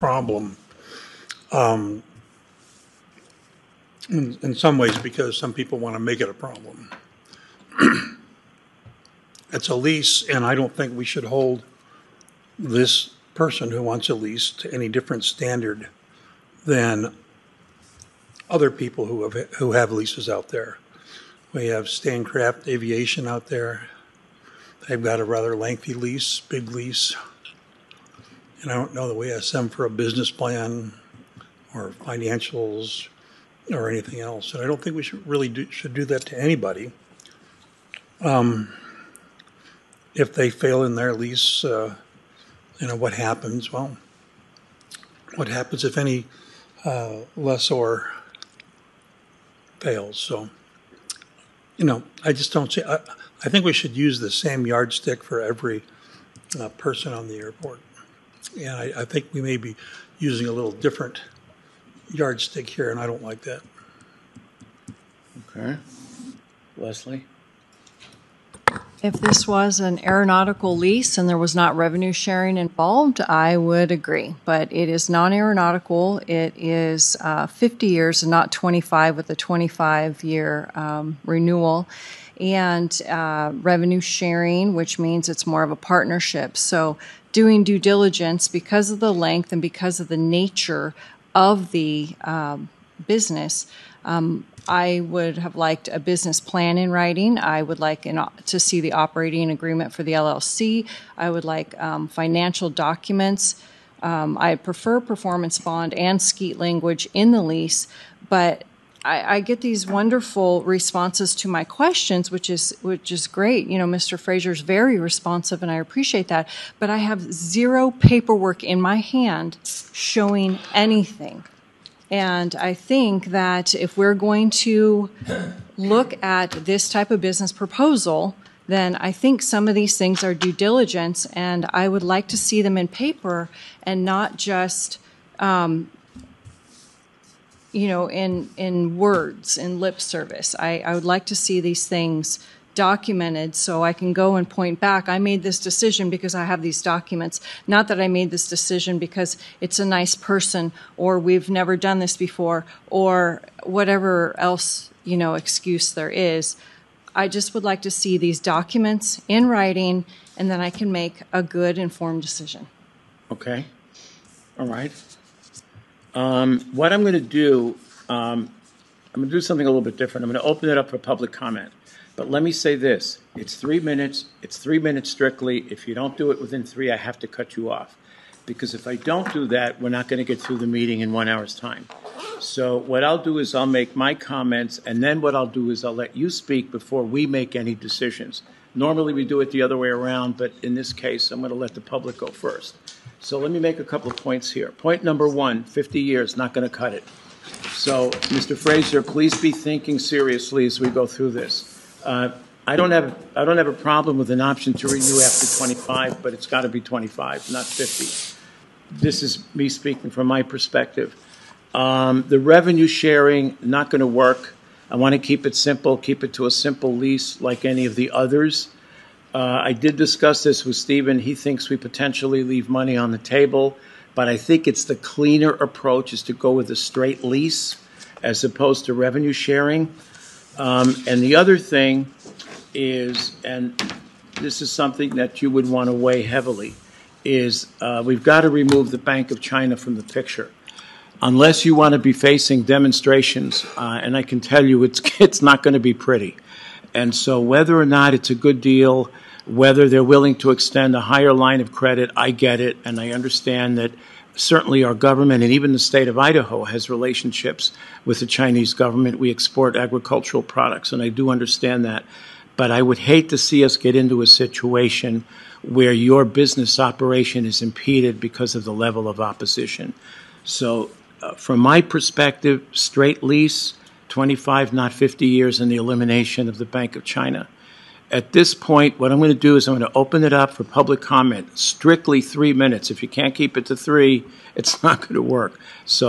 problem in some ways because some people want to make it a problem. It's a lease, and I don't think we should hold this person who wants a lease to any different standard than other people who have leases out there. We have Stancraft Aviation out there. They've got a rather lengthy lease, big lease. And I don't know that we ask them for a business plan or financials or anything else. And I don't think we should really do that to anybody. If they fail in their lease, what happens? Well, what happens if any lessor fails? So, I just don't see. I think we should use the same yardstick for every person on the airport. And I think we may be using a little different yardstick here, and I don't like that. Okay. Leslie? If this was an aeronautical lease and there was not revenue sharing involved, I would agree. But it is non-aeronautical. It is 50 years and not 25 with a 25-year renewal. And revenue sharing, which means it's more of a partnership. So doing due diligence because of the length and because of the nature of the business, I would have liked a business plan in writing. I would like to see the operating agreement for the LLC. I would like financial documents. I prefer performance bond and skeet language in the lease, but I get these wonderful responses to my questions, which is great. Mr. Fraser's very responsive, and I appreciate that. But I have zero paperwork in my hand showing anything. And I think that if we're going to look at this type of business proposal, then I think some of these things are due diligence, and I would like to see them in paper and not just in words, in lip service. I would like to see these things documented so I can go and point back. I made this decision because I have these documents. Not that I made this decision because it's a nice person or we've never done this before or whatever else, excuse there is. I just would like to see these documents in writing, and then I can make a good, informed decision. Okay. All right. What I'm going to do, I'm going to do something a little bit different. I'm going to open it up for public comment. But let me say this. It's 3 minutes. It's 3 minutes strictly. If you don't do it within 3, I have to cut you off. Because if I don't do that, we're not going to get through the meeting in 1 hour's time. So what I'll do is I'll make my comments, and then what I'll do is I'll let you speak before we make any decisions. Normally we do it the other way around, but in this case, I'm going to let the public go first. So let me make a couple of points here. Point number 1, 50 years, not going to cut it. So, Mr. Fraser, please be thinking seriously as we go through this. I don't have a problem with an option to renew after 25, but it's got to be 25, not 50. This is me speaking from my perspective. The revenue sharing, not going to work. I want to keep it simple, keep it to a simple lease like any of the others. I did discuss this with Stephen. He thinks we potentially leave money on the table, but I think it's the cleaner approach is to go with a straight lease as opposed to revenue sharing. And the other thing is, and this is something that you would want to weigh heavily, is we've got to remove the Bank of China from the picture. Unless you want to be facing demonstrations, and I can tell you it's not going to be pretty. And so whether or not it's a good deal, whether they're willing to extend a higher line of credit, I get it, and I understand that certainly our government and even the state of Idaho has relationships with the Chinese government. We export agricultural products, and I do understand that. But I would hate to see us get into a situation where your business operation is impeded because of the level of opposition. So from my perspective, straight lease, 25, not 50 years, and the elimination of the Bank of China. At this point, what I'm going to do is I'm going to open it up for public comment. Strictly 3 minutes. If you can't keep it to 3, it's not going to work. So